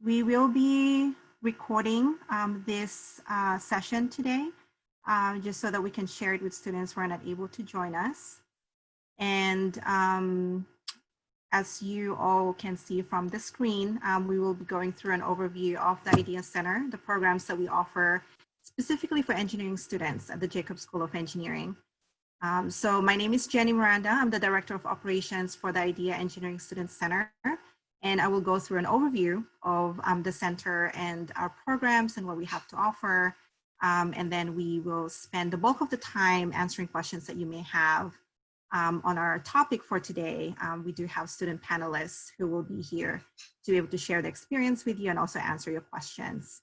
We will be recording this session today, just so that we can share it with students who are not able to join us. And as you all can see from the screen, we will be going through an overview of the Idea Center, the programs that we offer specifically for engineering students at the Jacobs School of Engineering. So my name is Jenny Miranda. I'm the Director of Operations for the Idea Engineering Student Center. And I will go through an overview of the center and our programs and what we have to offer. And then we will spend the bulk of the time answering questions that you may have. On our topic for today, we do have student panelists who will be here to be able to share the experience with you and also answer your questions.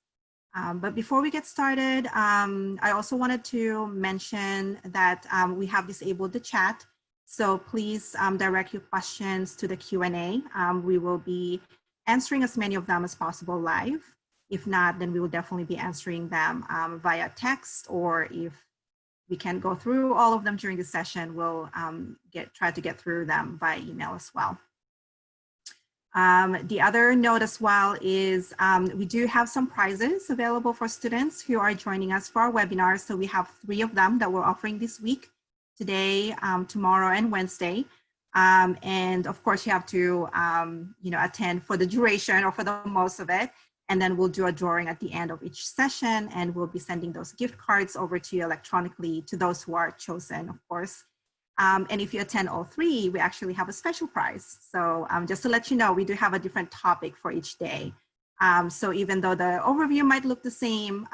But before we get started, I also wanted to mention that we have disabled the chat. So please direct your questions to the Q&A. We will be answering as many of them as possible live. If not, then we will definitely be answering them via text, or if we can't go through all of them during the session, we'll try to get through them via email as well. The other note as well is we do have some prizes available for students who are joining us for our webinar. So we have 3 of them that we're offering this week, today, tomorrow, and Wednesday. And of course, you have to attend for the duration or for the most of it. And then we'll do a drawing at the end of each session, and we'll be sending those gift cards over to you electronically to those who are chosen, of course. And if you attend all 3, we actually have a special prize. So just to let you know, we do have a different topic for each day. So even though the overview might look the same,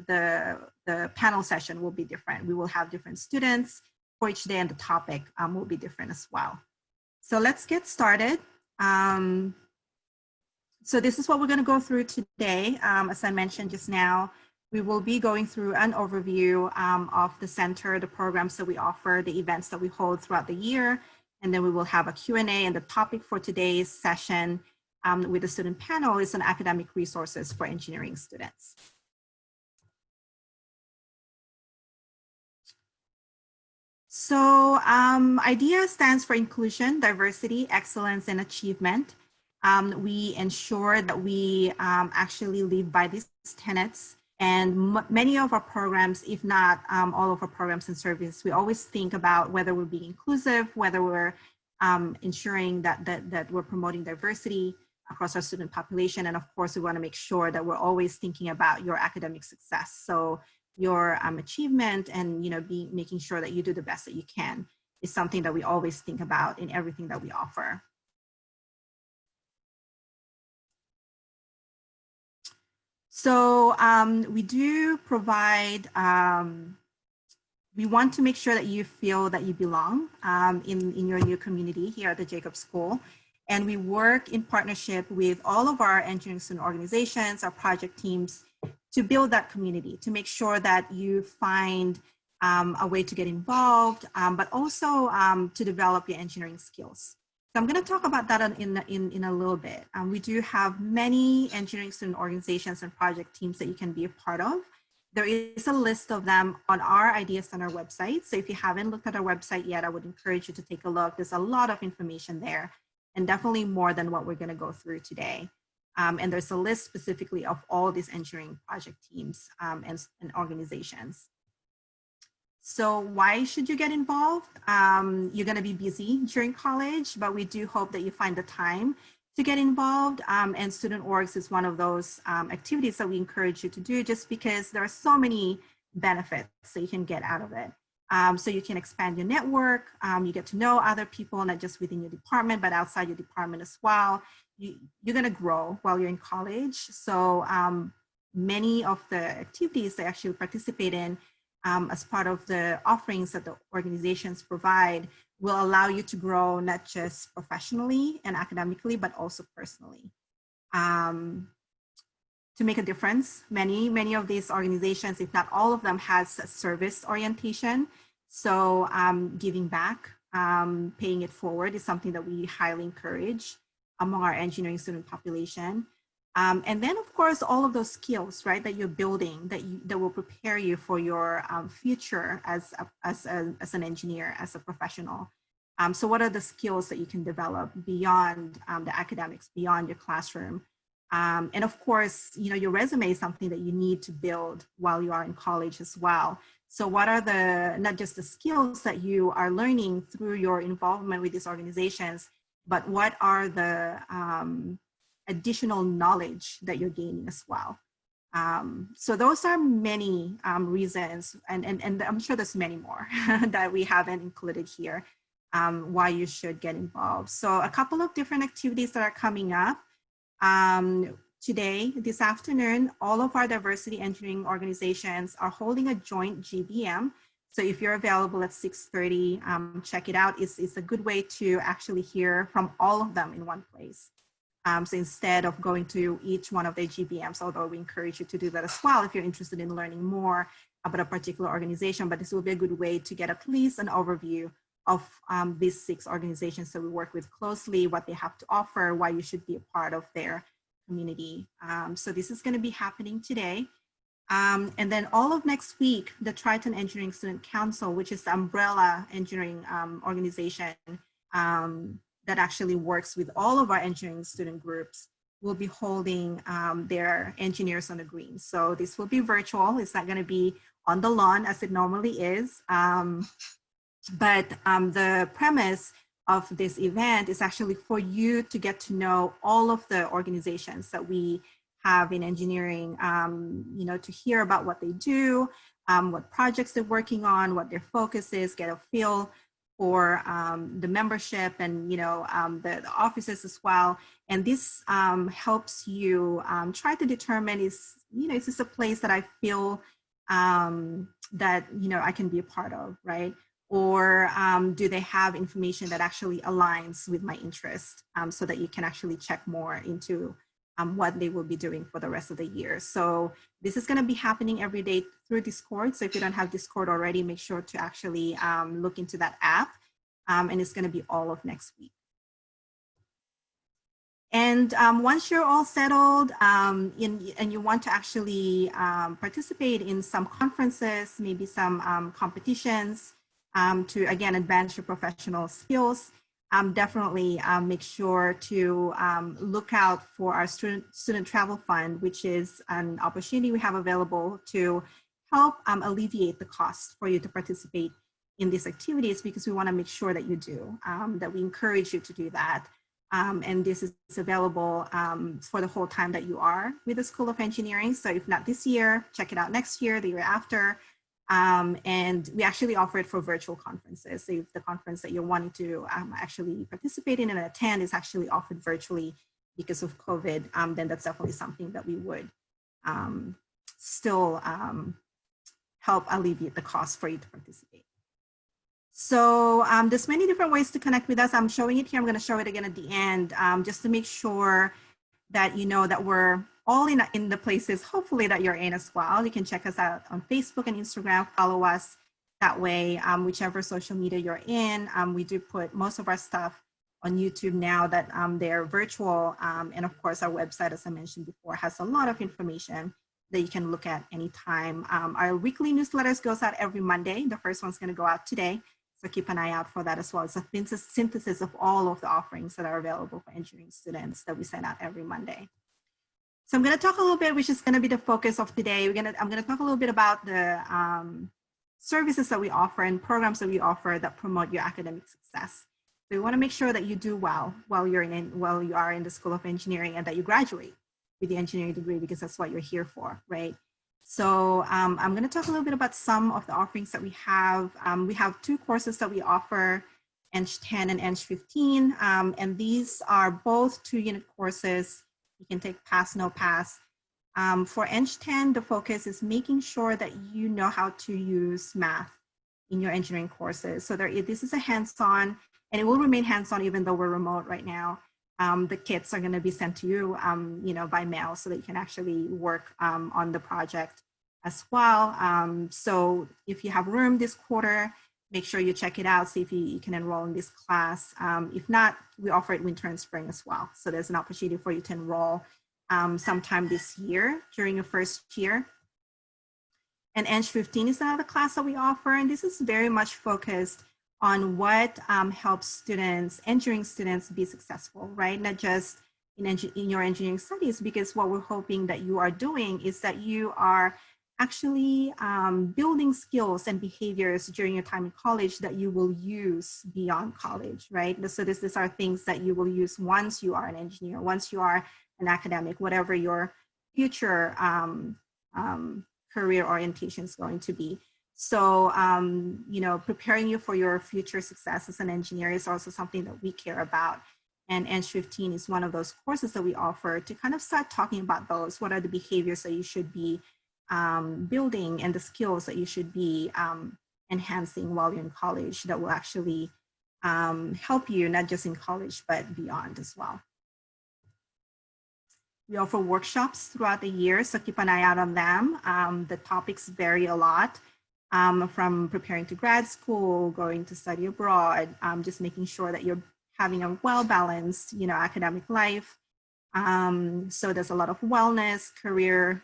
the panel session will be different. We will have different students for each day, and the topic will be different as well. So let's get started. So this is what we're going to go through today. As I mentioned just now, we will be going through an overview of the center, the programs that we offer, the events that we hold throughout the year, and then we will have a Q&A, and the topic for today's session with the student panel is on academic resources for engineering students. So IDEA stands for Inclusion, Diversity, Excellence, and Achievement. We ensure that we actually live by these tenets, and many of our programs, if not all of our programs and services, we always think about whether we're being inclusive, whether we're ensuring that we're promoting diversity across our student population. And of course, we want to make sure that we're always thinking about your academic success. So your achievement and making sure that you do the best that you can is something that we always think about in everything that we offer. So we do provide, we want to make sure that you feel that you belong in your new community here at the Jacobs School. And we work in partnership with all of our engineering student organizations, our project teams, to build that community, to make sure that you find a way to get involved, but also to develop your engineering skills. So I'm going to talk about that in a little bit. We do have many engineering student organizations and project teams that you can be a part of. There is a list of them on our Idea Center website. So if you haven't looked at our website yet, I would encourage you to take a look. There's a lot of information there, and definitely more than what we're going to go through today. And there's a list specifically of all these engineering project teams and organizations. So why should you get involved? You're going to be busy during college, but we do hope that you find the time to get involved. And Student Orgs is one of those activities that we encourage you to do, just because there are so many benefits that you can get out of it. So you can expand your network, you get to know other people, not just within your department, but outside your department as well. You're going to grow while you're in college. So many of the activities they actually participate in as part of the offerings that the organizations provide will allow you to grow not just professionally and academically, but also personally. To make a difference, many of these organizations, if not all of them, has a service orientation. So giving back, paying it forward is something that we highly encourage among our engineering student population. And then, of course, all of those skills, right, that you're building that will prepare you for your future as an engineer, as a professional. So what are the skills that you can develop beyond the academics, beyond your classroom? And of course, your resume is something that you need to build while you are in college as well. So what are not just the skills that you are learning through your involvement with these organizations, but what are the additional knowledge that you're gaining as well? So those are many reasons, and I'm sure there's many more that we haven't included here, why you should get involved. So a couple of different activities that are coming up. Today, this afternoon, all of our diversity engineering organizations are holding a joint GBM. So if you're available at 6:30, check it out. It's a good way to actually hear from all of them in one place. So instead of going to each one of the GBMs, although we encourage you to do that as well if you're interested in learning more about a particular organization, but this will be a good way to get at least an overview of these 6 organizations that we work with closely, what they have to offer, why you should be a part of their community. So this is going to be happening today. And then all of next week, the Triton Engineering Student Council, which is the umbrella engineering organization that actually works with all of our engineering student groups, will be holding their Engineers on the Green. So this will be virtual. It's not going to be on the lawn as it normally is. But the premise of this event is actually for you to get to know all of the organizations that we have in engineering, to hear about what they do, what projects they're working on, what their focus is, get a feel for the membership and, the offices as well. And this helps you try to determine is this a place that I feel that, I can be a part of, right? Or do they have information that actually aligns with my interest so that you can actually check more into what they will be doing for the rest of the year. So this is going to be happening every day through Discord. So if you don't have Discord already, make sure to actually look into that app. And it's going to be all of next week. And once you're all settled and you want to actually participate in some conferences, maybe some competitions, to again advance your professional skills, definitely make sure to look out for our student travel fund, which is an opportunity we have available to help alleviate the cost for you to participate in these activities, because we want to make sure that you do, that we encourage you to do that. And this is available for the whole time that you are with the School of Engineering. So if not this year, check it out next year, the year after. And we actually offer it for virtual conferences. So if the conference that you're wanting to actually participate in and attend is actually offered virtually because of COVID, then that's definitely something that we would still help alleviate the cost for you to participate. So there's many different ways to connect with us. I'm showing it here. I'm going to show it again at the end, just to make sure that you know that we're all in the places, hopefully, that you're in as well. You can check us out on Facebook and Instagram, follow us that way, whichever social media you're in. We do put most of our stuff on YouTube now that they're virtual. And of course, our website, as I mentioned before, has a lot of information that you can look at anytime. Our weekly newsletters goes out every Monday. The first one's going to go out today. So keep an eye out for that as well. It's a synthesis of all of the offerings that are available for engineering students that we send out every Monday. So I'm going to talk a little bit, which is going to be the focus of today. I'm going to talk a little bit about the services that we offer and programs that we offer that promote your academic success. So we want to make sure that you do well while you are in the School of Engineering, and that you graduate with the engineering degree, because that's what you're here for, right? So I'm going to talk a little bit about some of the offerings that we have. We have 2 courses that we offer, Eng 10 and Eng 15, and these are both 2-unit courses. You can take pass, no pass. For Eng 10, the focus is making sure that you know how to use math in your engineering courses. So this is a hands-on, and it will remain hands-on even though we're remote right now. The kits are going to be sent to you, by mail, so that you can actually work on the project as well. So if you have room this quarter, make sure you check it out, see if you can enroll in this class. If not, we offer it winter and spring as well. So there's an opportunity for you to enroll sometime this year during your first year. And Eng 15 is another class that we offer, and this is very much focused on what helps engineering students be successful, right? Not just, in your engineering studies, because what we're hoping that you are doing is that you are actually building skills and behaviors during your time in college that you will use beyond college, right? So these are things that you will use once you are an engineer, once you are an academic, whatever your future career orientation is going to be. So, you know, preparing you for your future success as an engineer is also something that we care about. And ENG 15 is one of those courses that we offer to kind of start talking about those. What are the behaviors that you should be building and the skills that you should be enhancing while you're in college that will actually help you, not just in college, but beyond as well. We offer workshops throughout the year, so keep an eye out on them. The topics vary a lot, from preparing to grad school, going to study abroad, just making sure that you're having a well-balanced, you know, academic life. So there's a lot of wellness, career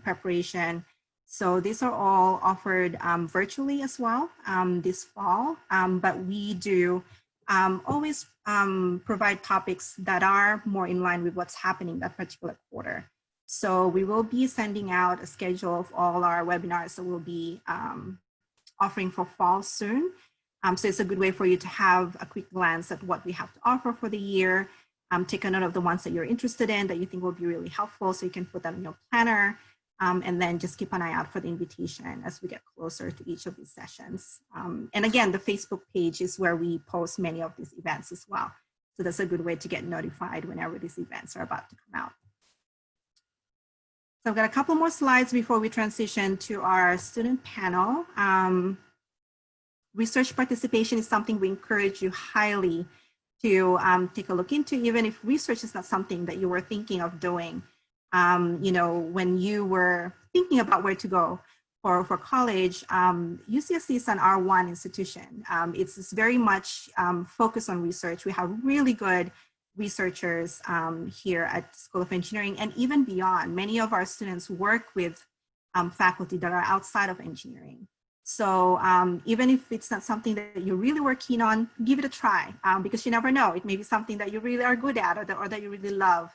preparation. So these are all offered virtually as well this fall, but we do always provide topics that are more in line with what's happening that particular quarter. So we will be sending out a schedule of all our webinars that we'll be offering for fall soon. So it's a good way for you to have a quick glance at what we have to offer for the year. Take a note of the ones that you're interested in that you think will be really helpful, so you can put them in your planner, and then just keep an eye out for the invitation as we get closer to each of these sessions. And again, the Facebook page is where we post many of these events as well. So that's a good way to get notified whenever these events are about to come out. So I've got a couple more slides before we transition to our student panel. Research participation is something we encourage you highly to take a look into, even if research is not something that you were thinking of doing. You know, when you were thinking about where to go for college, UCSC is an R1 institution. It's very much focused on research. We have really good researchers here at the School of Engineering, and even beyond. Many of our students work with faculty that are outside of engineering. So even if it's not something that you really were keen on, give it a try, because you never know. It may be something that you really are good at, or that you really love.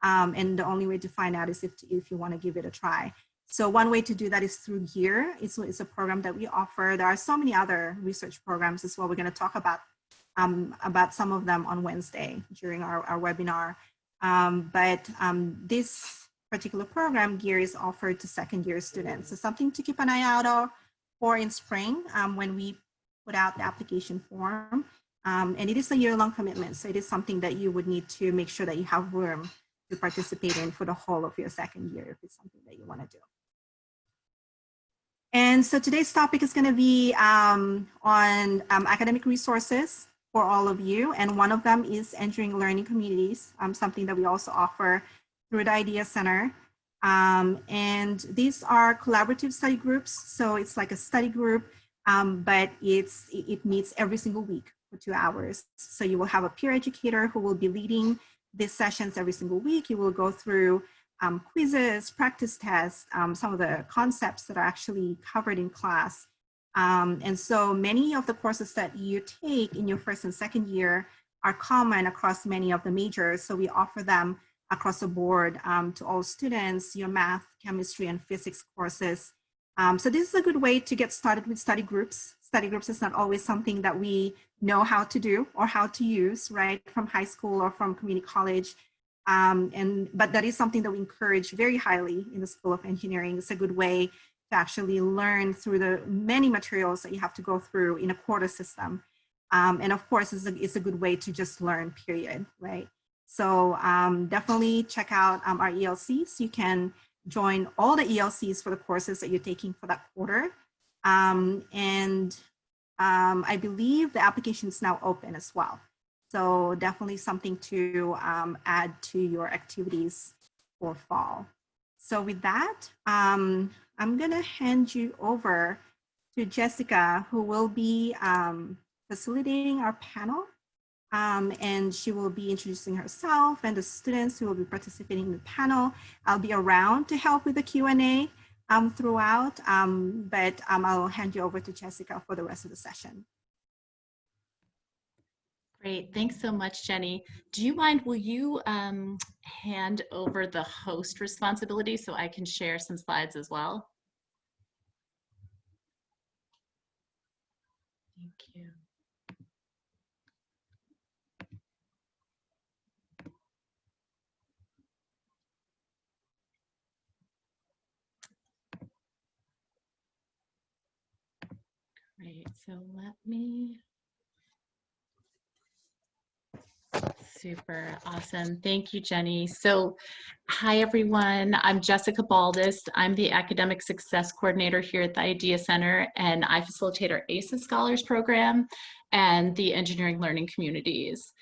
And the only way to find out is if you want to give it a try. So one way to do that is through GEAR. It's a program that we offer. There are so many other research programs as well. We're going to talk about some of them on Wednesday during our webinar. But this particular program, GEAR, is offered to second-year students. So something to keep an eye out for in spring when we put out the application form. And it is a year-long commitment. So it is something that you would need to make sure that you have room to participate in for the whole of your second year if it's something that you want to do. And so today's topic is going to be on academic resources for all of you. And one of them is engineering learning communities, something that we also offer through the Idea Center. And these are collaborative study groups. So it's like a study group, but it meets every single week for 2 hours. So you will have a peer educator who will be leading these sessions every single week. You will go through quizzes, practice tests, some of the concepts that are actually covered in class. And so many of the courses that you take in your first and second year are common across many of the majors. So we offer them across the board to all students, your math, chemistry, and physics courses. So this is a good way to get started with study groups. Study groups is not always something that we know how to do or how to use, right, from high school or from community college. But that is something that we encourage very highly in the School of Engineering. It's a good way to actually learn through the many materials that you have to go through in a quarter system. And of course, it's a good way to just learn, period, right? So definitely check out our ELCs. You can join all the ELCs for the courses that you're taking for that quarter. And I believe the application is now open as well. So definitely something to add to your activities for fall. So with that, I'm gonna hand you over to Jessica, who will be facilitating our panel. And she will be introducing herself and the students who will be participating in the panel. I'll be around to help with the Q&A throughout, but I'll hand you over to Jessica for the rest of the session. Great, thanks so much, Jenny. Do you mind, will you hand over the host responsibility so I can share some slides as well? Thank you. Great, so let me, super awesome. Thank you, Jenny. So hi, everyone. I'm Jessica Baldus. I'm the Academic Success Coordinator here at the Idea Center, and I facilitate our ACES Scholars Program and the Engineering Learning Communities.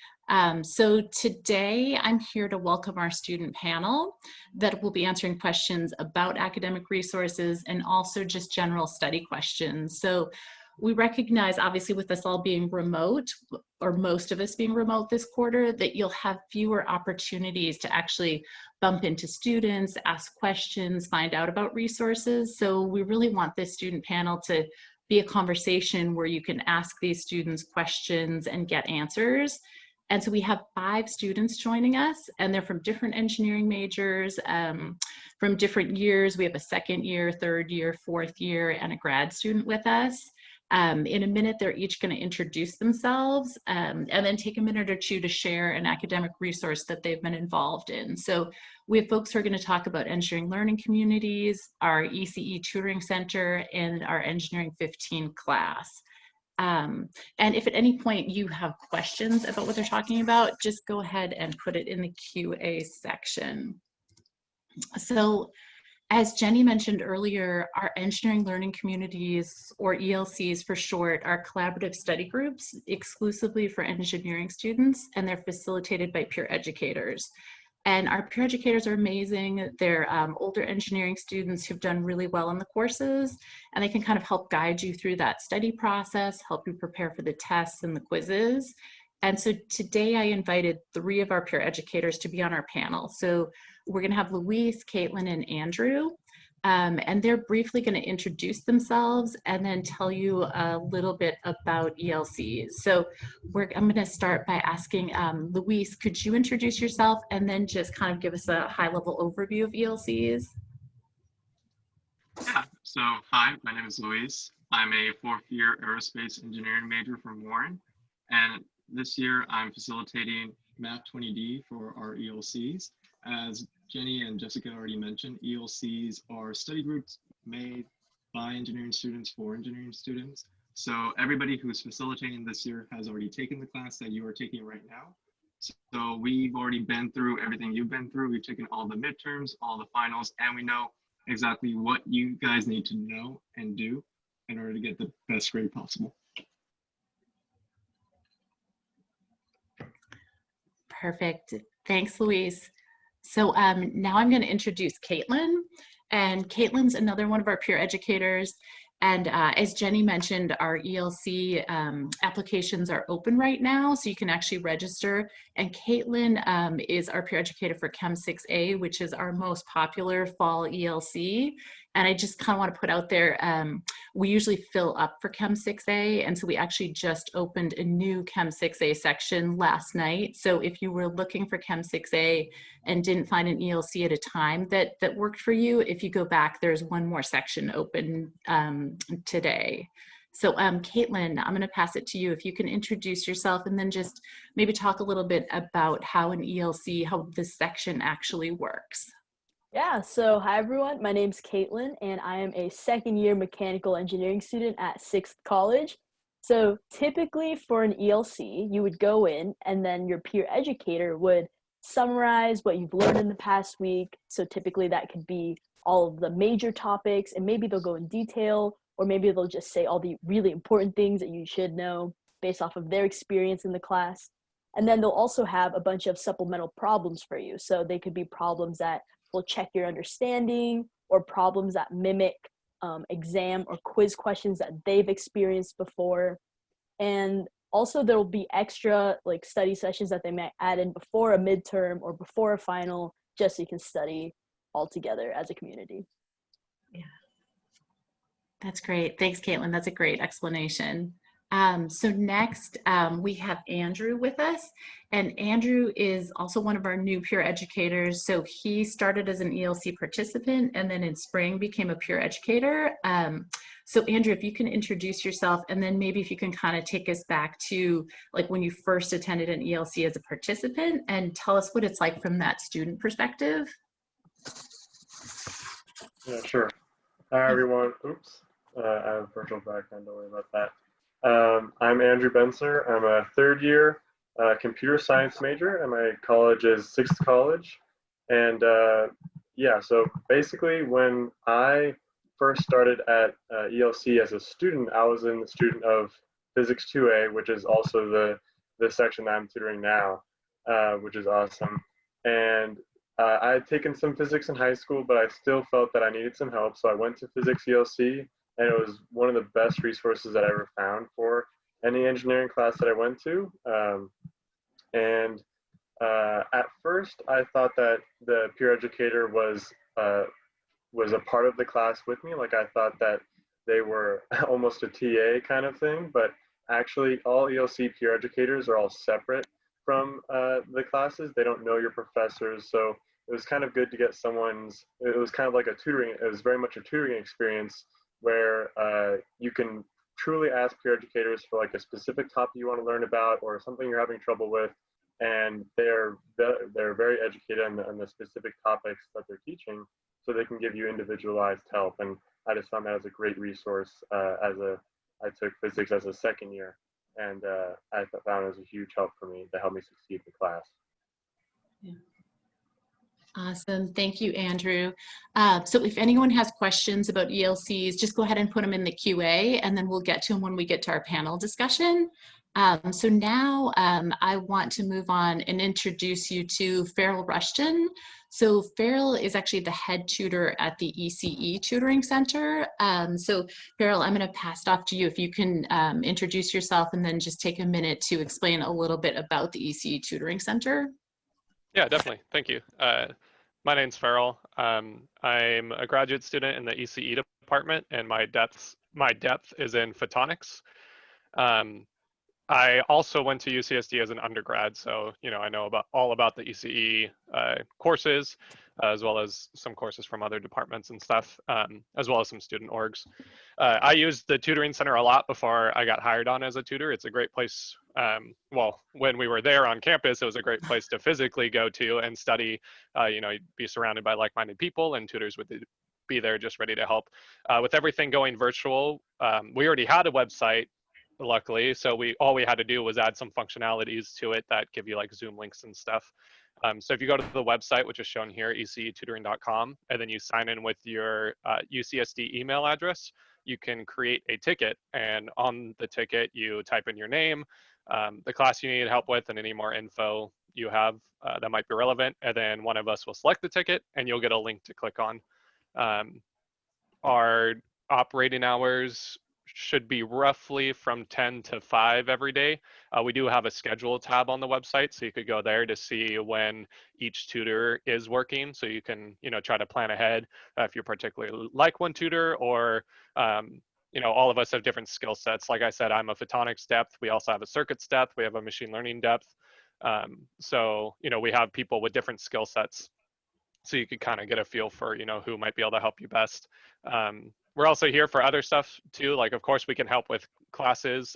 So today I'm here to welcome our student panel that will be answering questions about academic resources and also just general study questions. So we recognize, obviously, with us all being remote, or most of us being remote this quarter, that you'll have fewer opportunities to actually bump into students, ask questions, find out about resources. So we really want this student panel to be a conversation where you can ask these students questions and get answers. And so we have 5 students joining us, and they're from different engineering majors, from different years. We have a second year, third year, fourth year, and a grad student with us. In a minute, they're each going to introduce themselves and then take a minute or two to share an academic resource that they've been involved in. So we have folks who are going to talk about engineering learning communities, our ECE tutoring center, and our engineering 15 class. And if at any point you have questions about what they're talking about, just go ahead and put it in the QA section. So as Jenny mentioned earlier, our engineering learning communities, or ELCs for short, are collaborative study groups exclusively for engineering students, and they're facilitated by peer educators. And our peer educators are amazing. They're older engineering students who've done really well in the courses, and they can kind of help guide you through that study process, help you prepare for the tests and the quizzes. And so today I invited 3 of our peer educators to be on our panel. So we're going to have Louise, Caitlin, and Andrew, and they're briefly going to introduce themselves and then tell you a little bit about ELCs. So I'm going to start by asking Louise, could you introduce yourself and then just kind of give us a high-level overview of ELCs? Yeah, so hi, my name is Luis. I'm a 4th-year aerospace engineering major from Warren, and this year I'm facilitating Math 20D for our ELCs. As Jenny and Jessica already mentioned, ELCs are study groups made by engineering students for engineering students. So everybody who's facilitating this year has already taken the class that you are taking right now. So we've already been through everything you've been through. We've taken all the midterms, all the finals, and we know exactly what you guys need to know and do in order to get the best grade possible. Perfect. Thanks, Louise. So now I'm going to introduce Caitlin, and Caitlin's another one of our peer educators. And as Jenny mentioned, our ELC applications are open right now, so you can actually register. And Caitlin is our peer educator for Chem 6A, which is our most popular fall ELC. And I just kind of want to put out there, we usually fill up for Chem 6A, and so we actually just opened a new Chem 6A section last night. So if you were looking for Chem 6A and didn't find an ELC at a time that worked for you, if you go back, there's one more section open today. So Caitlin, I'm going to pass it to you. If you can introduce yourself and then just maybe talk a little bit about how an ELC, how this section actually works. Yeah, so hi everyone, my name's Caitlin and I am a 2nd-year mechanical engineering student at 6th College. So typically for an ELC, you would go in and then your peer educator would summarize what you've learned in the past week. So typically that could be all of the major topics, and maybe they'll go in detail, or maybe they'll just say all the really important things that you should know based off of their experience in the class. And then they'll also have a bunch of supplemental problems for you. So they could be problems that will check your understanding, or problems that mimic exam or quiz questions that they've experienced before. And also there will be extra like study sessions that they might add in before a midterm or before a final, just so you can study all together as a community. Yeah, that's great. Thanks, Caitlin. That's a great explanation. So next, we have Andrew with us, and Andrew is also one of our new peer educators. So he started as an ELC participant and then in spring became a peer educator. So Andrew, if you can introduce yourself, and then maybe if you can kind of take us back to like when you first attended an ELC as a participant and tell us what it's like from that student perspective. Yeah, sure. Hi, everyone. Oops. I have a virtual background. Don't worry about that. I'm Andrew Bensler. I'm a third year computer science major, and my college is Sixth College. And yeah, so basically, when I first started at ELC as a student, I was in the student of Physics 2A, which is also the section that I'm tutoring now, which is awesome. And I had taken some physics in high school, but I still felt that I needed some help. So I went to Physics ELC, and it was one of the best resources that I ever found for any engineering class that I went to. And at first, I thought that the peer educator was a part of the class with me. Like I thought that they were almost a TA kind of thing, but actually all ELC peer educators are all separate from the classes. They don't know your professors, so it was kind of good to get someone's, it was kind of like a tutoring, it was very much a tutoring experience where you can truly ask peer educators for like a specific topic you want to learn about or something you're having trouble with, and they're very educated on the specific topics that they're teaching, so they can give you individualized help. And I just found that as a great resource I took physics as a second year, and I found it was a huge help for me to help me succeed in class. Yeah. Awesome. Thank you, Andrew. So if anyone has questions about ELCs, just go ahead and put them in the QA, and then we'll get to them when we get to our panel discussion. So now I want to move on and introduce you to Farrel Rushton. So Farrel is actually the head tutor at the ECE Tutoring Center. So Farrel, I'm going to pass it off to you if you can introduce yourself and then just take a minute to explain a little bit about the ECE Tutoring Center. Yeah, definitely. Thank you. My name's Farrel. I'm a graduate student in the ECE department, and my depth is in photonics. I also went to UCSD as an undergrad, so I know all about the ECE courses, as well as some courses from other departments and stuff, as well as some student orgs. I used the tutoring center a lot before I got hired on as a tutor. It's a great place. Well, when we were there on campus, it was a great place to physically go to and study. You'd be surrounded by like-minded people, and tutors would be there just ready to help. With everything going virtual, we already had a website, luckily, so all we had to do was add some functionalities to it that give you like Zoom links and stuff. So if you go to the website, which is shown here, ecetutoring.com, and then you sign in with your UCSD email address, you can create a ticket, and on the ticket you type in your name, the class you need help with, and any more info you have that might be relevant, and then one of us will select the ticket and you'll get a link to click on. Our operating hours should be roughly from 10 to 5 every day. We do have a schedule tab on the website, so you could go there to see when each tutor is working, so you can try to plan ahead if you particularly like one tutor, or all of us have different skill sets. Like I said, I'm a photonics depth. We also have a circuits depth. We have a machine learning depth. So we have people with different skill sets, so you could kind of get a feel for who might be able to help you best. We're also here for other stuff too. Like, of course, we can help with classes,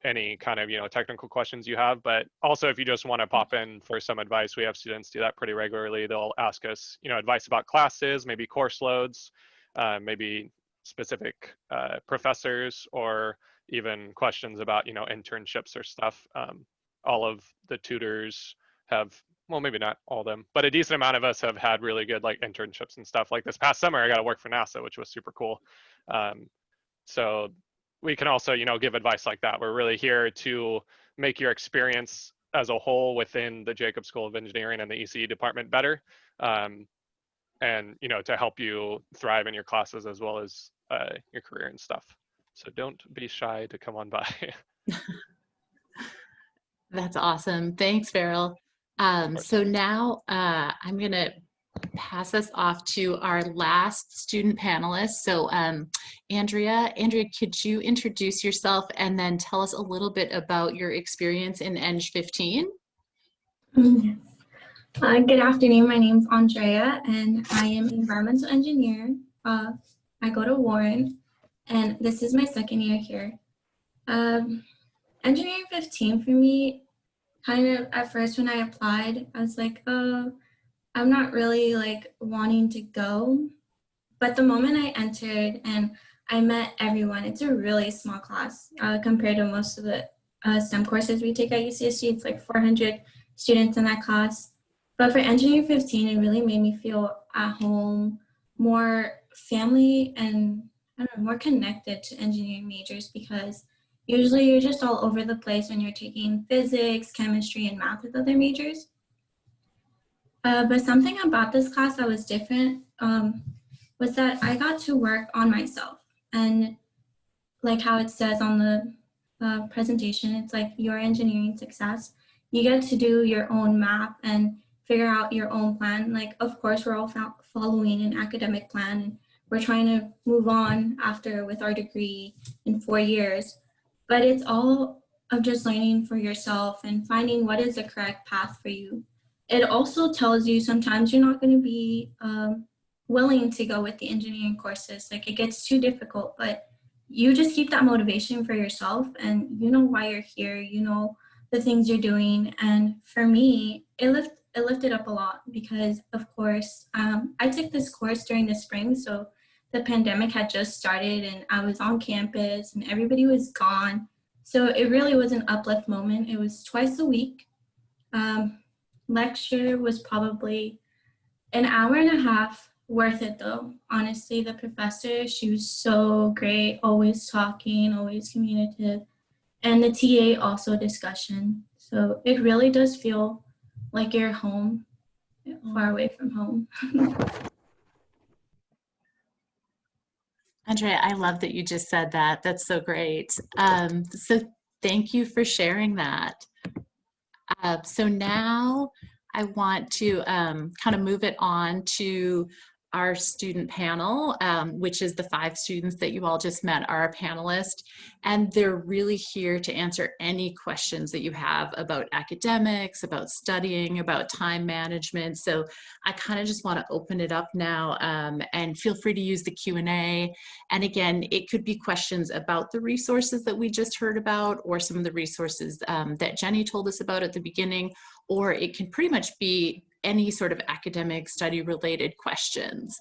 any kind of technical questions you have, but also if you just want to pop in for some advice, we have students do that pretty regularly. They'll ask us advice about classes, maybe course loads, maybe specific professors, or even questions about internships or stuff. All of the tutors have, well, maybe not all of them, but a decent amount of us have had really good like internships and stuff. Like this past summer, I got to work for NASA, which was super cool. So we can also, give advice like that. We're really here to make your experience as a whole within the Jacobs School of Engineering and the ECE department better, and to help you thrive in your classes as well as your career and stuff. So don't be shy to come on by. That's awesome. Thanks, Farrel. So now I'm going to pass us off to our last student panelist. So Andrea, could you introduce yourself and then tell us a little bit about your experience in Eng 15? Yes. Good afternoon. My name is Andrea, and I am an environmental engineer. I go to Warren, and this is my second year here. Engineering 15 for me, kind of at first when I applied, I was like, oh, I'm not really like wanting to go. But the moment I entered and I met everyone, it's a really small class compared to most of the STEM courses we take at UCSG. It's like 400 students in that class. But for Engineering 15, it really made me feel at home, more family, and I don't know, more connected to engineering majors, because usually you're just all over the place when you're taking physics, chemistry, and math with other majors. But something about this class that was different was that I got to work on myself. And like how it says on the presentation, it's like your engineering success. You get to do your own map and figure out your own plan. Like, of course, we're all following an academic plan, and we're trying to move on after with our degree in 4 years. But it's all of just learning for yourself and finding what is the correct path for you. It also tells you sometimes you're not going to be willing to go with the engineering courses. Like, it gets too difficult, but you just keep that motivation for yourself, and you know why you're here, you know the things you're doing. And for me, it lifted up a lot, because of course I took this course during the spring, so the pandemic had just started and I was on campus and everybody was gone. So it really was an uplift moment. It was twice a week. Lecture was probably an hour and a half. Worth it though. Honestly, the professor, she was so great, always talking, always communicative. And the TA also discussion. So it really does feel like you're home, far away from home. Andrea, I love that you just said that. That's so great. So thank you for sharing that. So now I want to kind of move it on to our student panel, which is the 5 students that you all just met are our panelists, and they're really here to answer any questions that you have about academics, about studying, about time management. So I kind of just want to open it up now, and feel free to use the Q&A. And again, it could be questions about the resources that we just heard about, or some of the resources that Jenny told us about at the beginning, or it can pretty much be any sort of academic study related questions.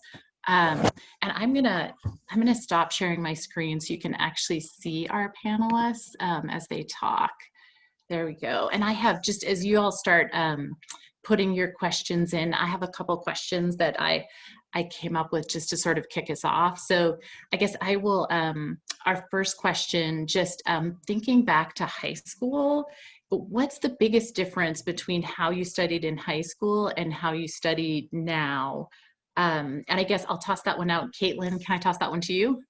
And I'm gonna stop sharing my screen so you can actually see our panelists as they talk. There we go. And I have, just as you all start putting your questions in, I have a couple questions that I came up with just to sort of kick us off. So I guess I will, our first question, just thinking back to high school, what's the biggest difference between how you studied in high school and how you study now? And I guess I'll toss that one out. Caitlin, can I toss that one to you?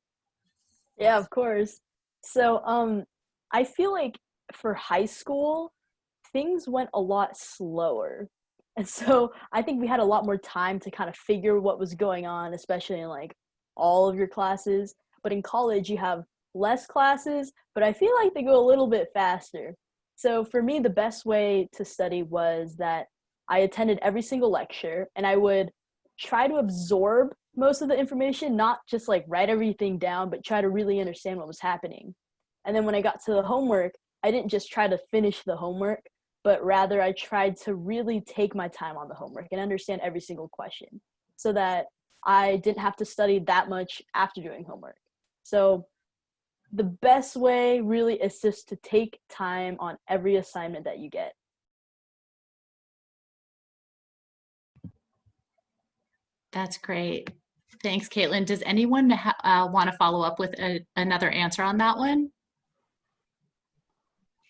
Yeah, of course. So I feel like for high school, things went a lot slower. And so I think we had a lot more time to kind of figure what was going on, especially in like all of your classes. But in college, you have less classes, but I feel like they go a little bit faster. So for me, the best way to study was that I attended every single lecture, and I would try to absorb most of the information, not just like write everything down, but try to really understand what was happening. And then when I got to the homework, I didn't just try to finish the homework, but rather I tried to really take my time on the homework and understand every single question, so that I didn't have to study that much after doing homework. So the best way really is just to take time on every assignment that you get. That's great. Thanks, Caitlin. Does anyone want to follow up with another answer on that one?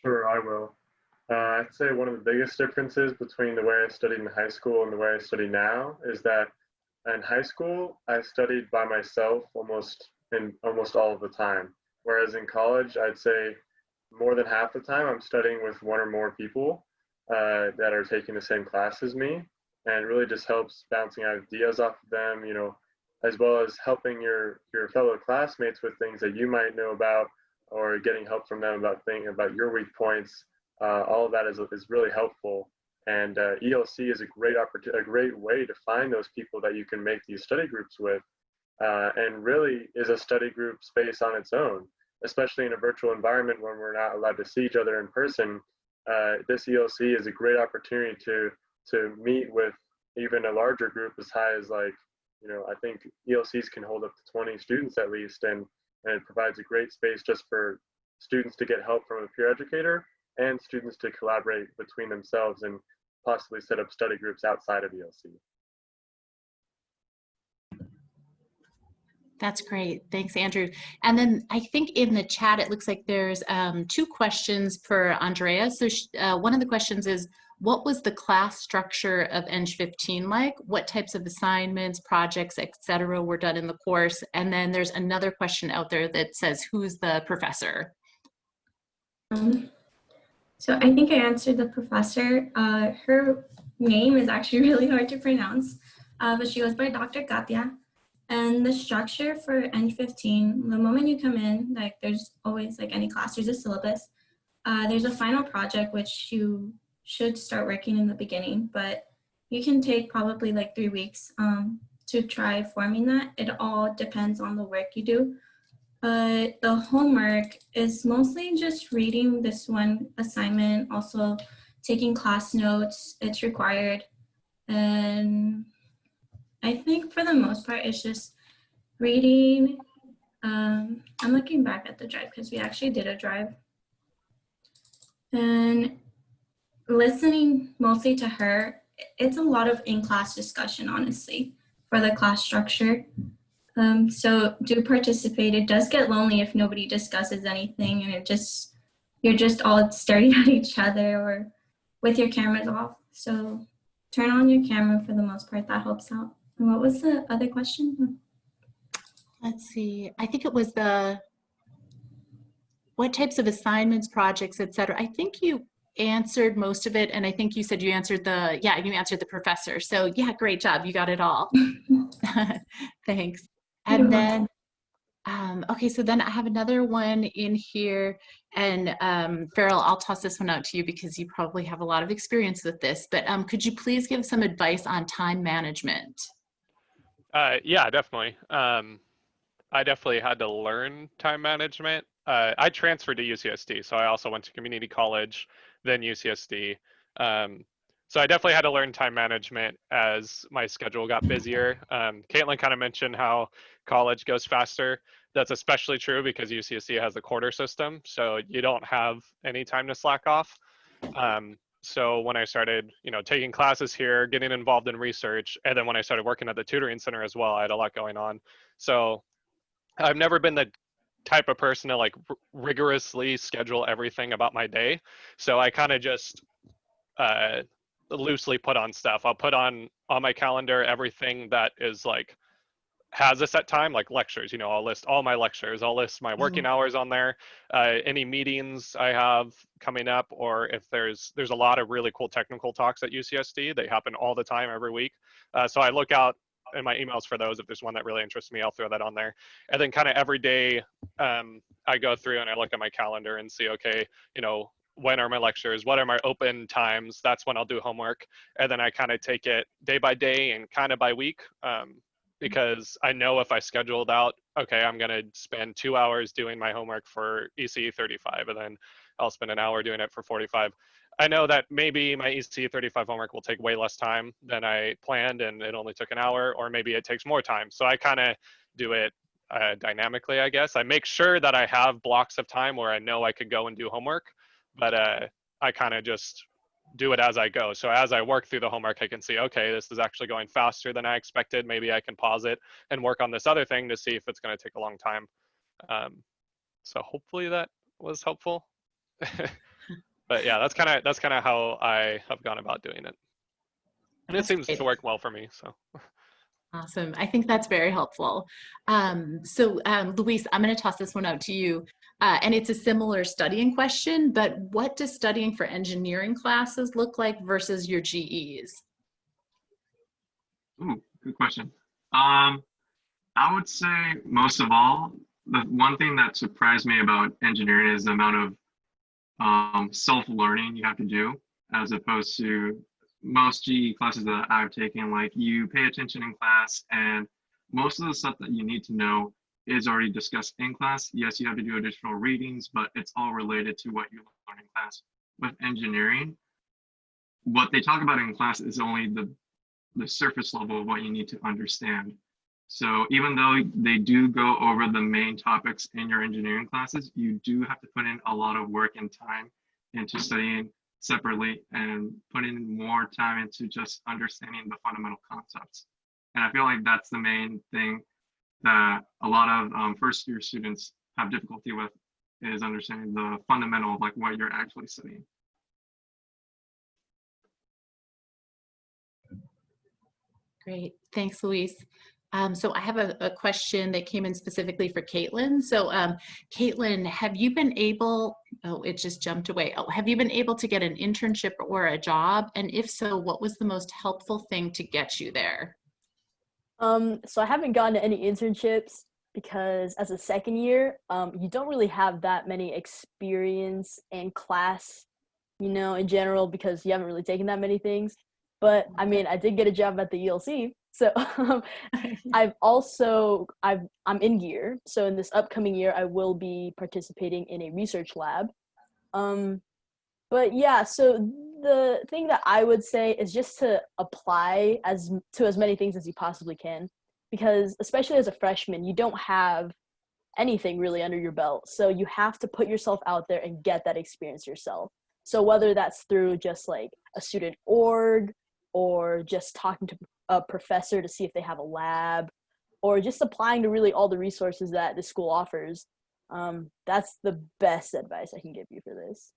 Sure, I will. I'd say one of the biggest differences between the way I studied in high school and the way I study now is that in high school, I studied by myself almost all of the time. Whereas in college, I'd say more than half the time I'm studying with one or more people that are taking the same class as me. and it really just helps bouncing ideas off of them, you know, as well as helping your fellow classmates with things that you might know about, or getting help from them about your weak points. All of that is really helpful. And ELC is a great opportunity, a great way to find those people that you can make these study groups with, and really is a study group space on its own, especially in a virtual environment when we're not allowed to see each other in person. This ELC is a great opportunity to meet with even a larger group, as high as, like, you know, I think ELCs can hold up to 20 students at least, and it provides a great space just for students to get help from a peer educator and students to collaborate between themselves and possibly set up study groups outside of ELC. That's great. Thanks, Andrew. And then I think in the chat, it looks like there's 2 questions for Andrea. So one of the questions is, what was the class structure of Eng 15 like? What types of assignments, projects, etc. were done in the course? And then there's another question out there that says, who's the professor? So I think I answered the professor. Her name is actually really hard to pronounce, but she goes by Dr. Katya. And the structure for Eng 15, the moment you come in, like, there's always, like any class, there's a syllabus. There's a final project, which you should start working in the beginning, but you can take probably like 3 weeks to try forming that. It all depends on the work you do. But the homework is mostly just reading this one assignment, also taking class notes. It's required. And I think for the most part, it's just reading. I'm looking back at the drive because we actually did a drive. And listening mostly to her. It's a lot of in-class discussion, honestly, for the class structure. So do participate. It does get lonely if nobody discusses anything and you're just all staring at each other or with your cameras off. So turn on your camera for the most part. That helps out. And what was the other question? Let's see. I think it was what types of assignments, projects, etc. I think you answered most of it, and I think you said you answered you answered the professor. So yeah, great job. You got it all. Thanks. And then, okay, so then I have another one in here, and Farrel, I'll toss this one out to you because you probably have a lot of experience with this, but could you please give some advice on time management? Yeah, definitely. I definitely had to learn time management. I transferred to UCSD, so I also went to community college, then UCSD. So I definitely had to learn time management as my schedule got busier. Caitlin kind of mentioned how college goes faster. That's especially true because UCSD has the quarter system, so you don't have any time to slack off. So when I started, taking classes here, getting involved in research, and then when I started working at the tutoring center as well, I had a lot going on. So I've never been the type of person to rigorously schedule everything about my day. So I kind of just loosely put on stuff. I'll put on my calendar everything that is has a set time, like lectures. I'll list all my lectures. I'll list my working hours on there. Any meetings I have coming up, or if there's a lot of really cool technical talks at UCSD. They happen all the time every week. So I look out in my emails for those. If there's one that really interests me, I'll throw that on there. And then kind of every day, I go through and I look at my calendar and see, okay, when are my lectures? What are my open times? That's when I'll do homework. And then I kind of take it day by day and kind of by week, because I know if I scheduled out, okay, I'm going to spend 2 hours doing my homework for ECE 35, and then I'll spend an hour doing it for 45. I know that maybe my ECE 35 homework will take way less time than I planned, and it only took an hour, or maybe it takes more time. So I kind of do it dynamically, I guess. I make sure that I have blocks of time where I know I could go and do homework, but I kind of just do it as I go. So as I work through the homework, I can see, okay, this is actually going faster than I expected. Maybe I can pause it and work on this other thing to see if it's going to take a long time. So hopefully that was helpful. But yeah, that's kind of how I have gone about doing it. And it seems to work well for me, so. Awesome. I think that's very helpful. Luis, I'm going to toss this one out to you. And it's a similar studying question, but what does studying for engineering classes look like versus your GEs? Ooh, good question. I would say most of all, the one thing that surprised me about engineering is the amount of self-learning you have to do, as opposed to most GE classes that I've taken. Like, you pay attention in class, and most of the stuff that you need to know is already discussed in class. Yes, you have to do additional readings, but it's all related to what you learn in class. With engineering, what they talk about in class is only the surface level of what you need to understand. So even though they do go over the main topics in your engineering classes, you do have to put in a lot of work and time into studying separately and putting more time into just understanding the fundamental concepts. And I feel like that's the main thing that a lot of first year students have difficulty with, is understanding the fundamental of like what you're actually studying. Great, thanks, Luis. So I have a question that came in specifically for Caitlin. So Caitlin, have you been able, oh, it just jumped away. Oh, have you been able to get an internship or a job? And if so, what was the most helpful thing to get you there? So I haven't gotten any internships because as a second year, you don't really have that many experience in class, you know, in general, because you haven't really taken that many things. But I mean, I did get a job at the ELC. So I'm in gear. So in this upcoming year, I will be participating in a research lab. But yeah, so the thing that I would say is just to apply to as many things as you possibly can, because especially as a freshman, you don't have anything really under your belt. So you have to put yourself out there and get that experience yourself. So whether that's through just like a student org, or just talking to a professor to see if they have a lab, or just applying to really all the resources that the school offers. That's the best advice I can give you for this.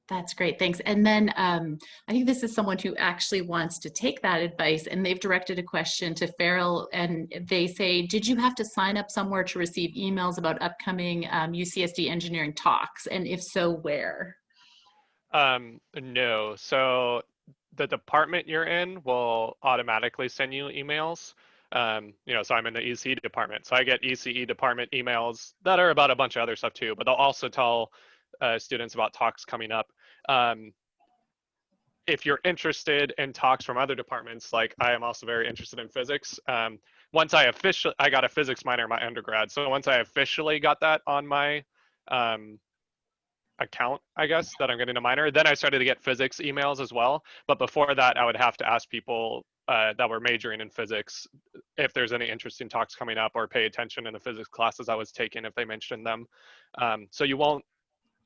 That's great, thanks. And then I think this is someone who actually wants to take that advice, and they've directed a question to Farrel, and they say, did you have to sign up somewhere to receive emails about upcoming UCSD engineering talks? And if so, where? No. So the department you're in will automatically send you emails. So I'm in the ECE department, so I get ECE department emails that are about a bunch of other stuff too, but they'll also tell students about talks coming up. If you're interested in talks from other departments, like I am also very interested in physics. Once I got a physics minor in my undergrad, so once I officially got that on my account, I guess, that I'm getting a minor, then I started to get physics emails as well. But before that, I would have to ask people that were majoring in physics if there's any interesting talks coming up, or pay attention in the physics classes I was taking if they mentioned them. So you won't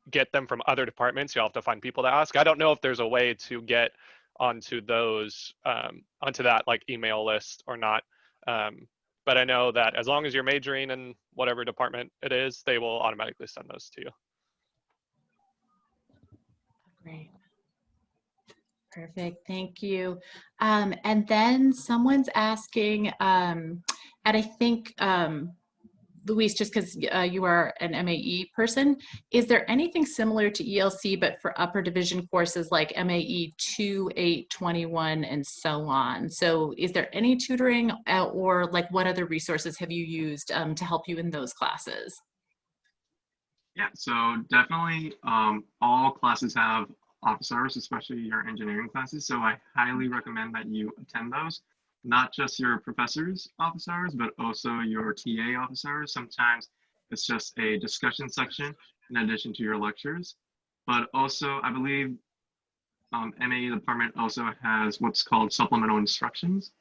get them from other departments. You'll have to find people to ask. I don't know if there's a way to get onto those, onto that like email list or not. But I know that as long as you're majoring in whatever department it is, they will automatically send those to you. Great. Perfect, thank you. And then someone's asking, and I think, Luis, just because you are an MAE person, is there anything similar to ELC but for upper division courses like MAE 2, 8, 21, and so on? So is there any tutoring or like what other resources have you used to help you in those classes? Yeah, so definitely all classes have office hours, especially your engineering classes. So I highly recommend that you attend those. Not just your professor's office hours, but also your TA office hours. Sometimes it's just a discussion section in addition to your lectures. But also, I believe MAE department also has what's called supplemental instructions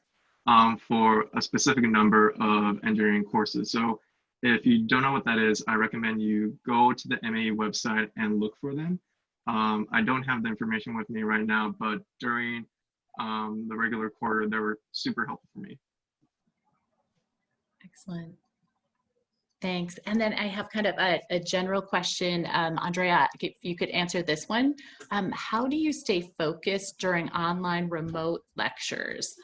for a specific number of engineering courses. So if you don't know what that is, I recommend you go to the MAE website and look for them. I don't have the information with me right now, but during the regular quarter, they were super helpful for me. Excellent. Thanks. And then I have kind of a general question. Andrea, if you could answer this one. How do you stay focused during online remote lectures?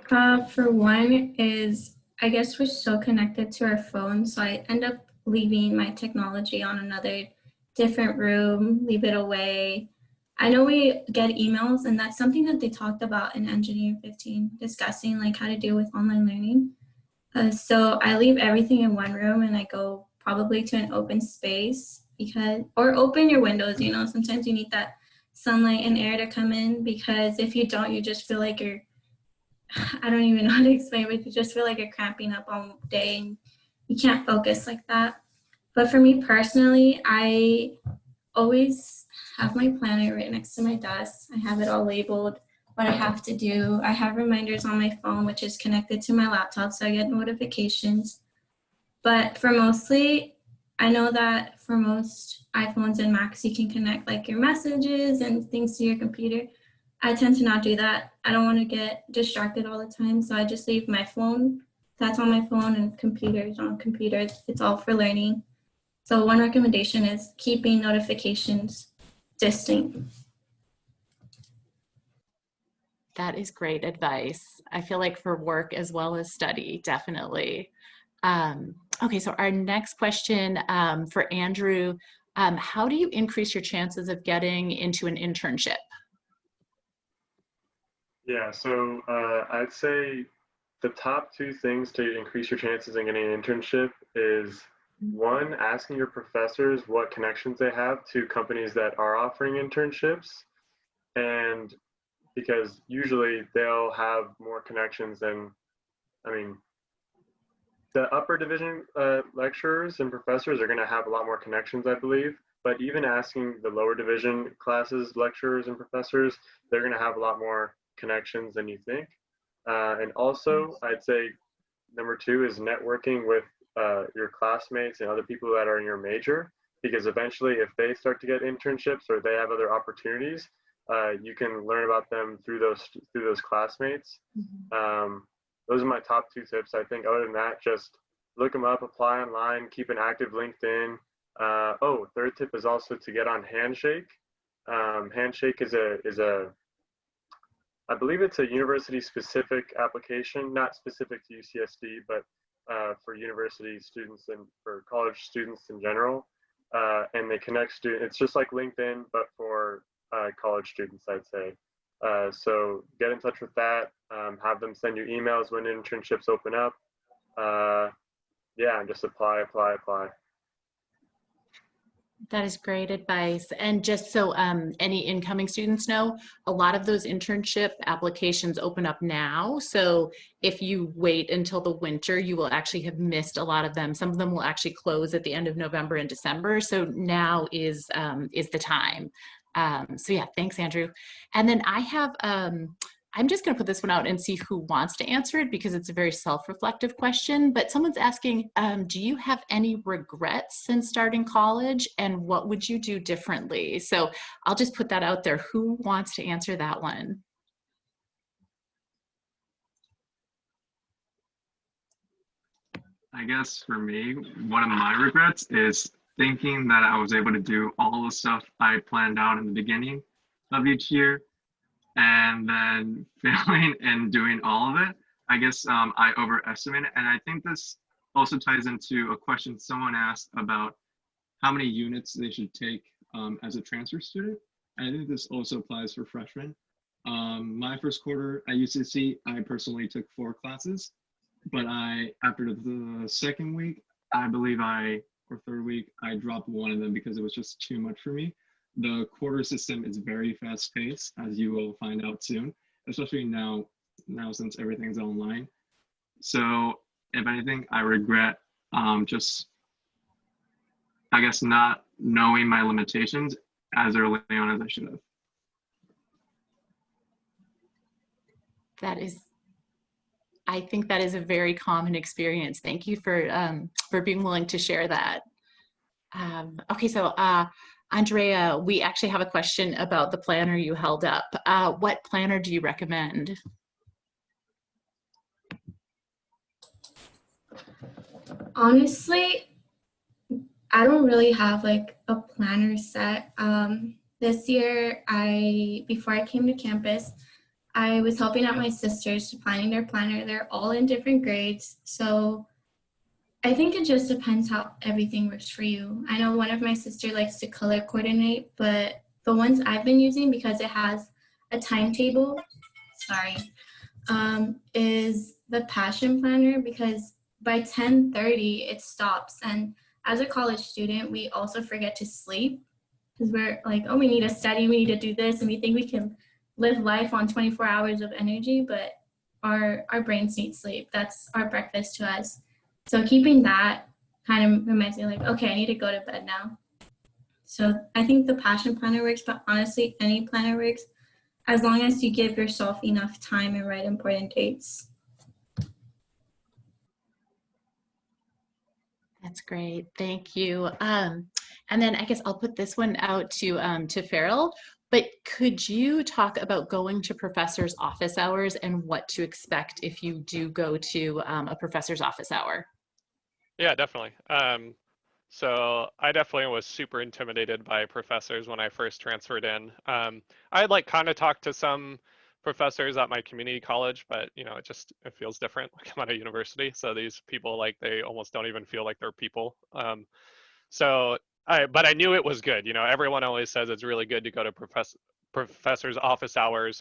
For one is, I guess we're so connected to our phones, so I end up leaving my technology on another different room, leave it away. I know we get emails, and that's something that they talked about in Engineering 15, discussing like how to deal with online learning. So I leave everything in one room and I go probably to an open space or open your windows, you know, sometimes you need that sunlight and air to come in, because if you don't, you just feel like I don't even know how to explain, but you just feel like you're cramping up all day and you can't focus like that. But for me personally, I always have my planner right next to my desk. I have it all labeled, what I have to do. I have reminders on my phone, which is connected to my laptop, so I get notifications. But I know that for most iPhones and Macs, you can connect like your messages and things to your computer. I tend to not do that. I don't want to get distracted all the time, so I just leave my phone. That's on my phone, and computers on computers. It's all for learning. So one recommendation is keeping notifications distinct. That is great advice. I feel like for work as well as study, definitely. Okay, so our next question for Andrew, how do you increase your chances of getting into an internship? Yeah, so I'd say the top two things to increase your chances in getting an internship is one, asking your professors what connections they have to companies that are offering internships. And because usually they'll have more connections than, I mean, the upper division lecturers and professors are going to have a lot more connections, I believe. But even asking the lower division classes, lecturers and professors, they're going to have a lot more connections than you think. And also, I'd say number two is networking with your classmates and other people that are in your major, because eventually if they start to get internships or they have other opportunities, you can learn about them through those classmates. Those are my top two tips. I think other than that, just look them up, apply online, keep an active LinkedIn. Third tip is also to get on Handshake. Handshake is I believe it's a university specific application, not specific to UCSD, but for university students and for college students in general. And they connect students. It's just like LinkedIn, but for college students, I'd say. So get in touch with that. Have them send you emails when internships open up. And just apply. That is great advice. And just so any incoming students know, a lot of those internship applications open up now. So if you wait until the winter, you will actually have missed a lot of them. Some of them will actually close at the end of November and December. So now is the time. So yeah, thanks, Andrew. And then I have, I'm just going to put this one out and see who wants to answer it, because it's a very self-reflective question. But someone's asking, do you have any regrets since starting college, and what would you do differently? So I'll just put that out there. Who wants to answer that one? I guess for me, one of my regrets is thinking that I was able to do all the stuff I planned out in the beginning of each year, and then failing and doing all of it. I guess I overestimated, and I think this also ties into a question someone asked about how many units they should take as a transfer student. And I think this also applies for freshmen. My first quarter at UCC, I personally took 4 classes, but after the second week, or third week, I dropped one of them because it was just too much for me. The quarter system is very fast paced, as you will find out soon, especially now since everything's online. So if anything, I regret just, I guess, not knowing my limitations as early on as I should have. I think that is a very common experience. Thank you for being willing to share that. Okay, so Andrea, we actually have a question about the planner you held up. What planner do you recommend? Honestly, I don't really have like a planner set. This year, before I came to campus, I was helping out my sisters planning their planner. They're all in different grades. So I think it just depends how everything works for you. I know one of my sister likes to color coordinate, but the ones I've been using, because it has a timetable, sorry, is the passion planner, because by 10:30 it stops. And as a college student, we also forget to sleep because we're like, oh, we need to study, we need to do this, and we think we can live life on 24 hours of energy, but our brains need sleep. That's our breakfast to us. So keeping that kind of reminds me like, okay, I need to go to bed now. So I think the passion planner works, but honestly, any planner works as long as you give yourself enough time and write important dates. That's great. Thank you. And then I guess I'll put this one out to Farrel. But could you talk about going to professor's office hours and what to expect if you do go to a professor's office hour? Yeah, definitely. So I definitely was super intimidated by professors when I first transferred in. I had like kind of talked to some professors at my community college, but you know, it feels different. Like I'm at a university, so these people like they almost don't even feel like they're people. But I knew it was good. You know, everyone always says it's really good to go to professors' office hours.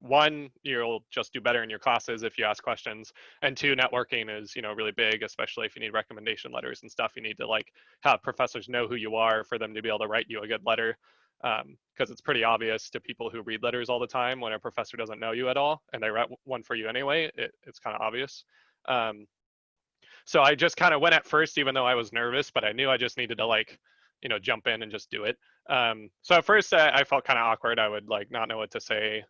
One, you'll just do better in your classes if you ask questions, and two, networking is really big, especially if you need recommendation letters and stuff. You need to like have professors know who you are for them to be able to write you a good letter, because it's pretty obvious to people who read letters all the time when a professor doesn't know you at all and they write one for you anyway. It's kind of obvious. So I just kind of went at first, even though I was nervous, but I knew I just needed to like, jump in and just do it. So at first I felt kind of awkward. I would like not know what to say.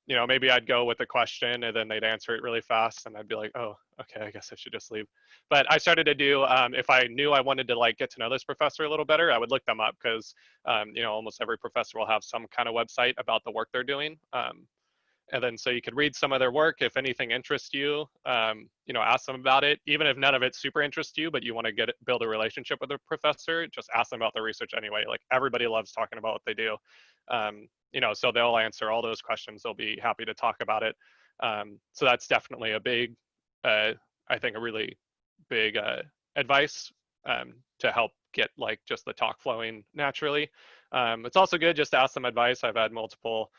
Maybe I'd go with a question and then they'd answer it really fast and I'd be like, oh, okay, I guess I should just leave. But I started to do, if I knew I wanted to like get to know this professor a little better, I would look them up because, almost every professor will have some kind of website about the work they're doing. And then so you could read some of their work. If anything interests you, ask them about it. Even if none of it super interests you, but you want to build a relationship with a professor, just ask them about their research anyway. Like everybody loves talking about what they do. So they'll answer all those questions. They'll be happy to talk about it. So that's definitely a big, I think a really big advice to help get like just the talk flowing naturally. It's also good just to ask them advice. I've had multiple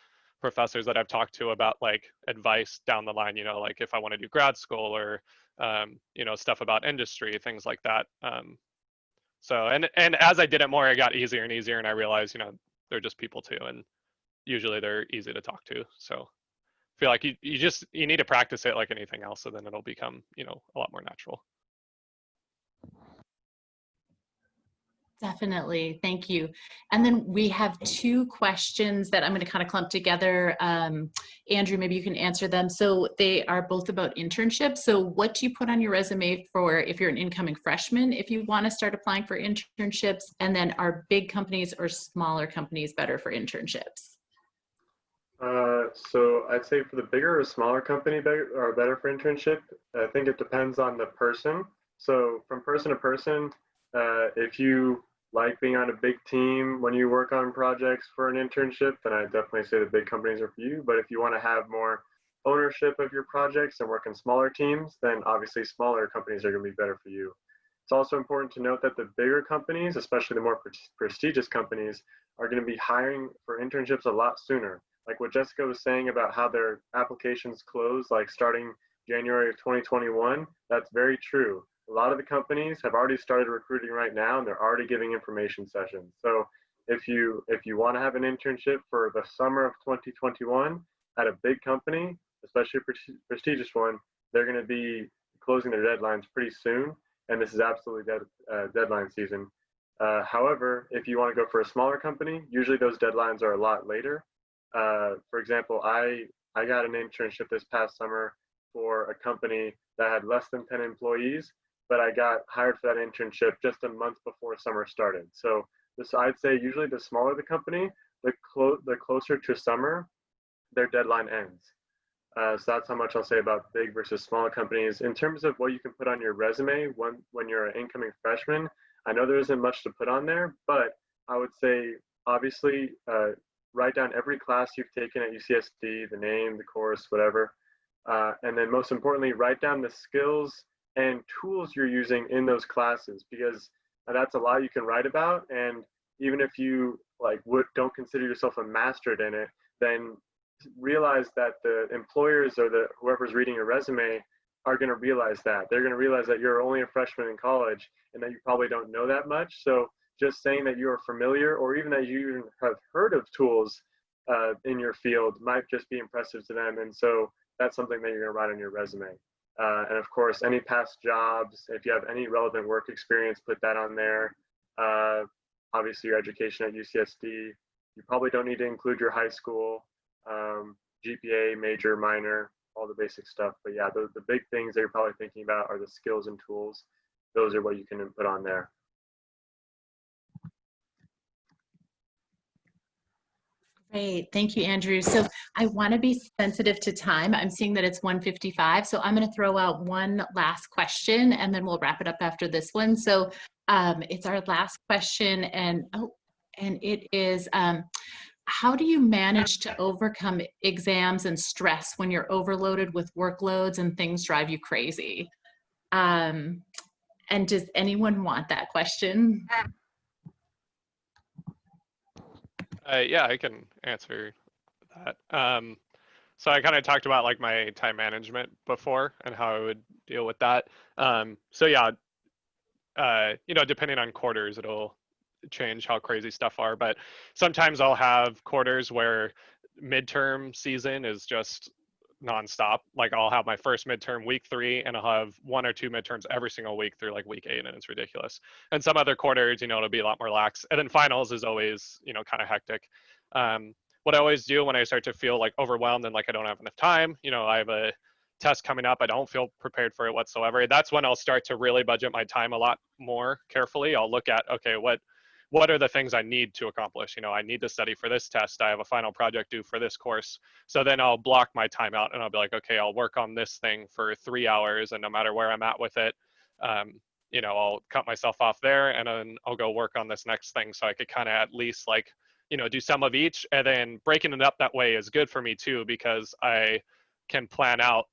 professors that I've talked to about like advice down the line, like if I want to do grad school or, stuff about industry, things like that. And as I did it more, it got easier and easier. And I realized, they're just people too. And usually they're easy to talk to. So I feel like you need to practice it like anything else. So then it'll become, a lot more natural. Definitely. Thank you. And then we have two questions that I'm going to kind of clump together. Andrew, maybe you can answer them. So they are both about internships. So what do you put on your resume for if you're an incoming freshman, if you want to start applying for internships? And then are big companies or smaller companies better for internships? So I'd say for the bigger or smaller company are better for internship. I think it depends on the person. So from person to person, if you like being on a big team when you work on projects for an internship, then I definitely say the big companies are for you. But if you want to have more ownership of your projects and work in smaller teams, then obviously smaller companies are going to be better for you. It's also important to note that the bigger companies, especially the more prestigious companies, are going to be hiring for internships a lot sooner. Like what Jessica was saying about how their applications close, like starting January of 2021, that's very true. A lot of the companies have already started recruiting right now and they're already giving information sessions. So if you want to have an internship for the summer of 2021 at a big company, especially a prestigious one, they're going to be closing their deadlines pretty soon. And this is absolutely deadline season. However, if you want to go for a smaller company, usually those deadlines are a lot later. For example, I got an internship this past summer for a company that had less than 10 employees, but I got hired for that internship just a month before summer started. So I'd say usually the smaller the company, the closer to summer, their deadline ends. So that's how much I'll say about big versus smaller companies. In terms of what you can put on your resume when you're an incoming freshman, I know there isn't much to put on there, but I would say obviously write down every class you've taken at UCSD, the name, the course, whatever. And then most importantly, write down the skills and tools you're using in those classes, because that's a lot you can write about. And even if you don't consider yourself a master in it, then realize that the employers or whoever's reading your resume are going to realize that. They're going to realize that you're only a freshman in college and that you probably don't know that much. So just saying that you're familiar, or even that you have heard of tools in your field, might just be impressive to them. And so that's something that you're going to write on your resume. And of course, any past jobs, if you have any relevant work experience, put that on there. Obviously, your education at UCSD, you probably don't need to include your high school, GPA, major, minor, all the basic stuff. But yeah, the big things that you're probably thinking about are the skills and tools. Those are what you can put on there. Great, thank you, Andrew. So I want to be sensitive to time. I'm seeing that it's 1:55, so I'm going to throw out one last question, and then we'll wrap it up after this one. So it's our last question, and it is, how do you manage to overcome exams and stress when you're overloaded with workloads and things drive you crazy? And does anyone want that question? Yeah, I can answer that. So I kind of talked about like my time management before and how I would deal with that. So yeah, depending on quarters, it'll change how crazy stuff are. But sometimes I'll have quarters where midterm season is just nonstop. Like I'll have my first midterm week 3, and I'll have 1 or 2 midterms every single week through like week 8, and it's ridiculous. And some other quarters, it'll be a lot more lax. And then finals is always, kind of hectic. What I always do when I start to feel like overwhelmed and like I don't have enough time, I have a test coming up, I don't feel prepared for it whatsoever. That's when I'll start to really budget my time a lot more carefully. I'll look at, okay, what are the things I need to accomplish? I need to study for this test. I have a final project due for this course. So then I'll block my time out and I'll be like, okay, I'll work on this thing for 3 hours, and no matter where I'm at with it, I'll cut myself off there, and then I'll go work on this next thing. So I could kind of at least do some of each, and then breaking it up that way is good for me too, because I can plan out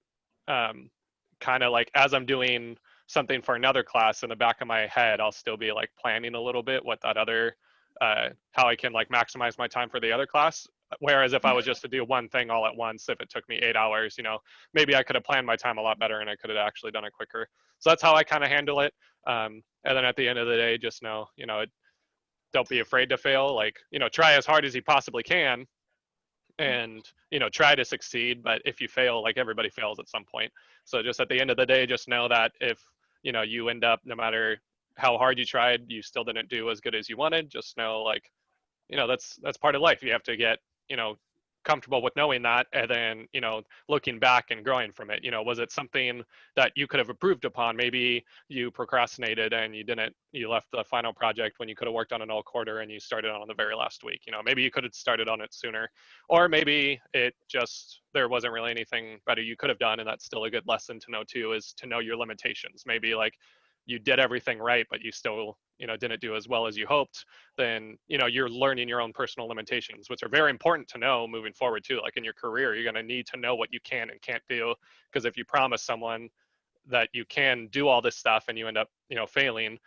kind of like as I'm doing something for another class, in the back of my head, I'll still be like planning a little bit what that other, how I can like maximize my time for the other class. Whereas if I was just to do one thing all at once, if it took me 8 hours, maybe I could have planned my time a lot better and I could have actually done it quicker. So that's how I kind of handle it. And then at the end of the day, just know, don't be afraid to fail. Like, try as hard as you possibly can, and try to succeed. But if you fail, like everybody fails at some point. So just at the end of the day, just know that if you end up, no matter how hard you tried, you still didn't do as good as you wanted, just know that's part of life. You have to get comfortable with knowing that, and then looking back and growing from it. Was it something that you could have improved upon? Maybe you procrastinated and you left the final project when you could have worked on an all quarter and you started on the very last week. Maybe you could have started on it sooner, or maybe there wasn't really anything better you could have done. And that's still a good lesson to know too, is to know your limitations. Maybe like you did everything right, but you still didn't do as well as you hoped. Then you're learning your own personal limitations, which are very important to know moving forward too. Like in your career, you're going to need to know what you can and can't do, because if you promise someone that you can do all this stuff and you end up failing,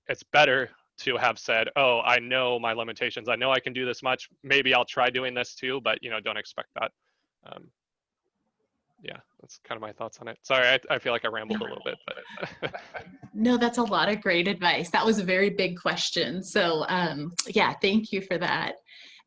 it's better to have said, oh, I know my limitations, I know I can do this much, maybe I'll try doing this too, but don't expect that. Yeah, that's kind of my thoughts on it. Sorry, I feel like I rambled a little bit, but No, that's a lot of great advice. That was a very big question. So yeah, thank you for that.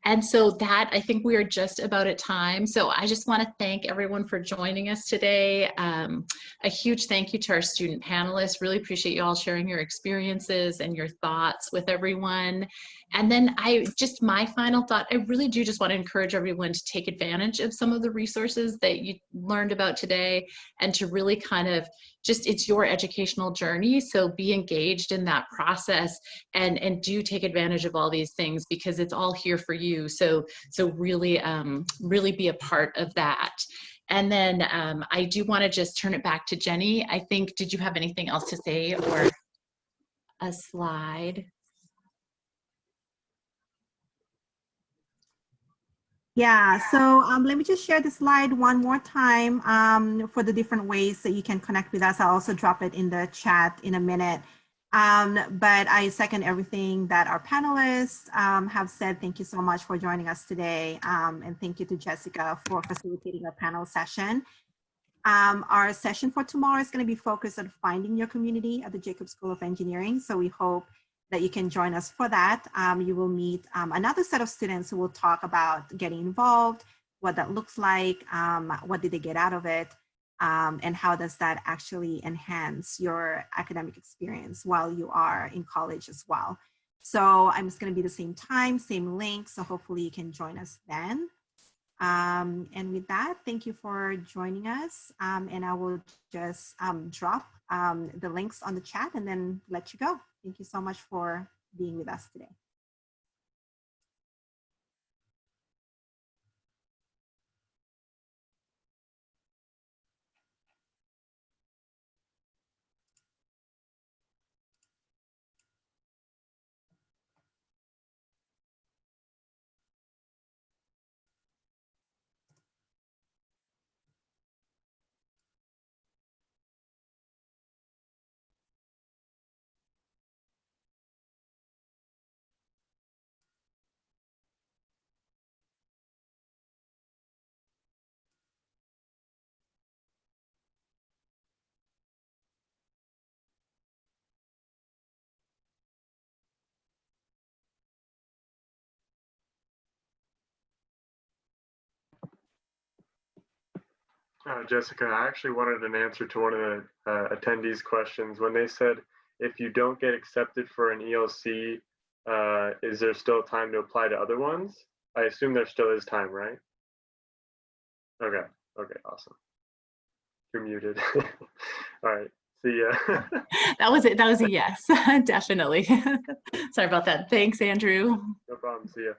And so that, I think we are just about at time. So I just want to thank everyone for joining us today. A huge thank you to our student panelists. Really appreciate you all sharing your experiences and your thoughts with everyone. And then my final thought, I really do just want to encourage everyone to take advantage of some of the resources that you learned about today, and to really kind of it's your educational journey. So be engaged in that process, and do take advantage of all these things, because it's all here for you. So really, really be a part of that. And then I do want to just turn it back to Jenny. I think, did you have anything else to say, or a slide? Yeah, so let me just share the slide one more time for the different ways that you can connect with us. I'll also drop it in the chat in a minute. But I second everything that our panelists have said. Thank you so much for joining us today. And thank you to Jessica for facilitating our panel session. Our session for tomorrow is going to be focused on finding your community at the Jacobs School of Engineering. So we hope that you can join us for that. You will meet another set of students who will talk about getting involved, what that looks like, what did they get out of it, and how does that actually enhance your academic experience while you are in college as well. So I'm just going to be the same time, same link. So hopefully you can join us then. And with that, thank you for joining us. And I will just drop the links on the chat and then let you go. Thank you so much for being with us today. Jessica, I actually wanted an answer to one of the attendees' questions. When they said, if you don't get accepted for an ELC, is there still time to apply to other ones? I assume there still is time, right? Okay, okay, awesome. You're muted. All right, see ya. That was it. That was a yes, definitely. Sorry about that. Thanks, Andrew. No problem, see ya.